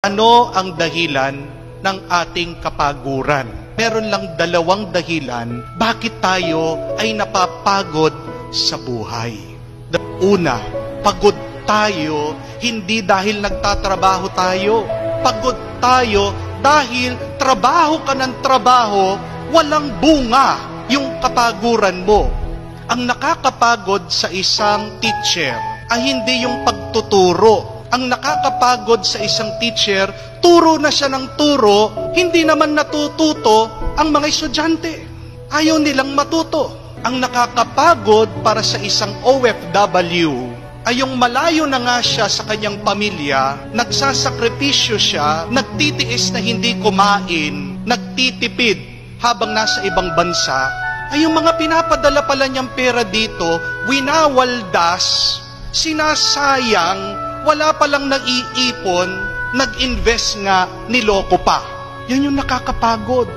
Ano ang dahilan ng ating kapaguran? Meron lang dalawang dahilan bakit tayo ay napapagod sa buhay. Una, pagod tayo hindi dahil nagtatrabaho tayo. Pagod tayo dahil trabaho ka ng trabaho, walang bunga yung kapaguran mo. Ang nakakapagod sa isang teacher ay hindi yung pagtuturo. Ang nakakapagod sa isang teacher, turo na siya ng turo, hindi naman natututo ang mga estudyante. Ayaw nilang matuto. Ang nakakapagod para sa isang OFW ay yung malayo na nga siya sa kanyang pamilya, nagsasakripisyo siya, nagtitiis na hindi kumain, nagtitipid habang nasa ibang bansa, ay yung mga pinapadala pala niyang pera dito, winawaldas, sinasayang, wala palang nag-iipon, nag-invest nga, niloko pa. Yan yung nakakapagod.